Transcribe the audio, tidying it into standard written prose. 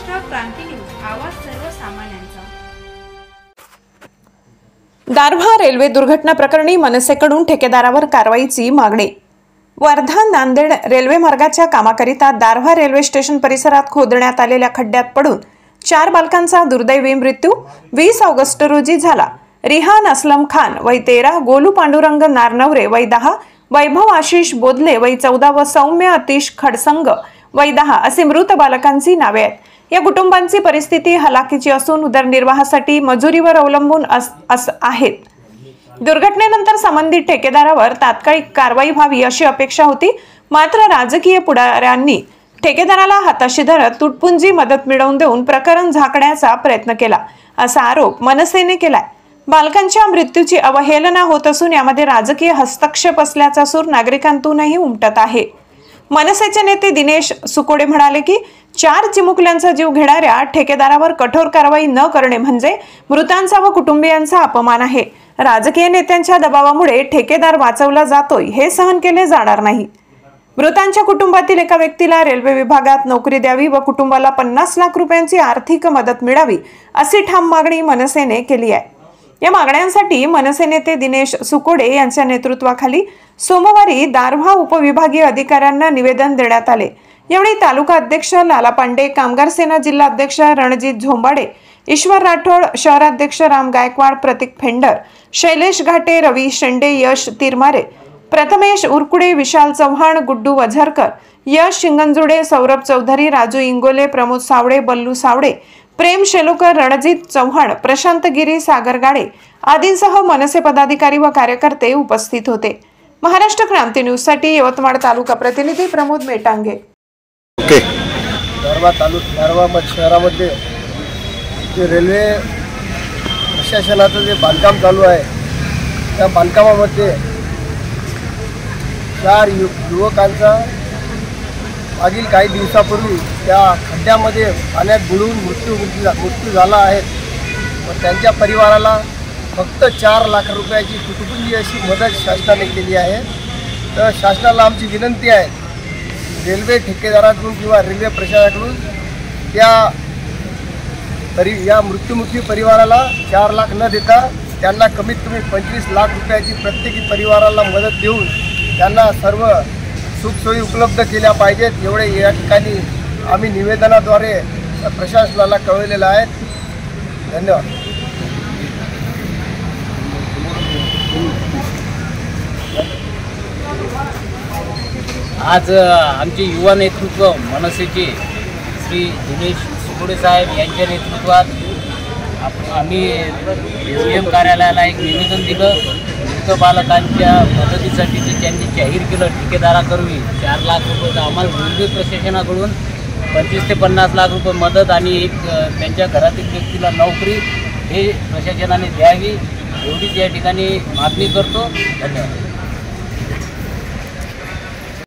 महाराष्ट्र क्रांती news, आवाज सर्वसामान्यांचा। Darwha railway दुर्घटना प्रकरणी मनसेकडून ठेकेदारावर कारवाईची मागणी। वर्धा नांदेड रेल्वे मार्गाच्या कामाकरिता दारव्हा रेल्वे स्टेशन परिसरात खोदण्यात आलेल्या खड्ड्यात पडून 4 बालकांचा दुर्दैवी मृत्यू 20 ऑगस्ट रोजी झाला। रिहान असलम खान वय 13, गोलू पांडुरंग नारनवरे वय 10, वैभव आशिष बोधले वय 14 व सौम्य अतिश खडसंग वय 10 असे मृत बालकांची नावे आहेत। या कुटुंबांची परिस्थिती हलाखीची असून उदरनिर्वाहासाठी मजुरीवर अवलंबून आहेत। दुर्घटनेनंतर संबंधित ठेकेदारावर तात्कालिक कारवाई व्हावी अशी अपेक्षा होती, मात्र राजकीय पुढाऱ्यांनी ठेकेदाराला हाताशी धरत तुटपुंजी मदत मिळवून देऊन प्रकरण झाकण्याचा प्रयत्न केला, असा आरोप मनसेने केलाय। बालकांच्या मृत्यूची अवहेलना होत असून यामध्ये राजकीय हस्तक्षेप असल्याचा सूर नागरिकांतूनही उमटत आहे। मनसेचे नेते दिनेश सुकोडे म्हणाले की 4 चिमुकल्यांचा जीव घेणाऱ्या ठेकेदारावर कठोर कारवाई न करणे म्हणजे मृतांचा व कुटुंबियांचा अपमान आहे। राजकीय नेत्यांच्या दबावामुळे ठेकेदार वाचवला जातोय हे सहन केले जाणार नाही। मृतांच्या कुटुंबातील एका व्यक्तीला रेल्वे विभागात नोकरी द्यावी व कुटुंबाला 50 लाख रुपयांची आर्थिक मदत मिळावी अशी ठाम मागणी मनसेने केली आहे। या मागण्यांसाठी मनसे नेते दिनेश सुकोडे यांच्या नेतृत्वाखाली सोमवारी दारव्हा उपविभागीय अधिकाऱ्यांना निवेदन देण्यात आले। यावेळी तालुका अध्यक्ष लाला पांडे, कामगार सेना जिल्हा अध्यक्ष रणजित झोंबाडे, ईश्वर राठोड, शहराध्यक्ष राम गायकवाड, प्रतीक फेंडर, शैलेश घाटे, रवी शेंडे, यश तिरमारे, प्रथमेश उरकुडे, विशाल चव्हाण, गुड्डू वझरकर, यश शिंगंजुडे, सौरभ चौधरी, राजू इंगोले, प्रमोद सावडे, बल्लू सावडे, प्रेम शेलोकर, रणजित चव्हाण, प्रशांत गिरी, सागर गाडे आदींसह मनसे पदाधिकारी व कार्यकर्ते उपस्थित होते। महाराष्ट्र क्रांती न्यूज साठी यवतमाळ तालुका प्रतिनिधी प्रमोद मेटांगे। दारव्हा शहरामध्ये जे रेल्वे प्रशासनाचं जे बांधकाम चालू आहे, त्या बांधकामामध्ये 4 युवकांचा मागील काही दिवसापूर्वी त्या खड्ड्यामध्ये पाण्यात बुडून मृत्यू झाला आहे व त्यांच्या परिवाराला फक्त 4 लाख रुपयाची तुटपुंजी अशी मदत शासनाने केली आहे। तर शासनाला आमची विनंती आहे, रेल्वे ठेकेदाराकडून किंवा रेल्वे प्रशासनाकडून या मृत्युमुखी परिवाराला 4 लाख न देता त्यांना कमीत कमी 25 लाख रुपयाची प्रत्येकी परिवाराला मदत देऊन त्यांना सर्व सुखसोयी उपलब्ध केल्या पाहिजेत, एवढे या ठिकाणी आम्ही निवेदनाद्वारे प्रशासनाला कळवलेलं आहे। धन्यवाद। आज आमचे युवा नेतृत्व मनसेचे श्री दिनेश सुकोडे साहेब यांच्या नेतृत्वात आम्ही एम कार्यालयाला एक निवेदन दिलं। मृत बालकांच्या मदतीसाठी त्यांनी जाहीर केलं ठेकेदाराकरवी 4 लाख रुपये आम्हाला रेल्वे प्रशासनाकडून 25 ते 50 लाख रुपये मदत आणि एक त्यांच्या घरातील व्यक्तीला नोकरी हे प्रशासनाने द्यावी एवढीच या ठिकाणी मागणी करतो। धन्यवाद।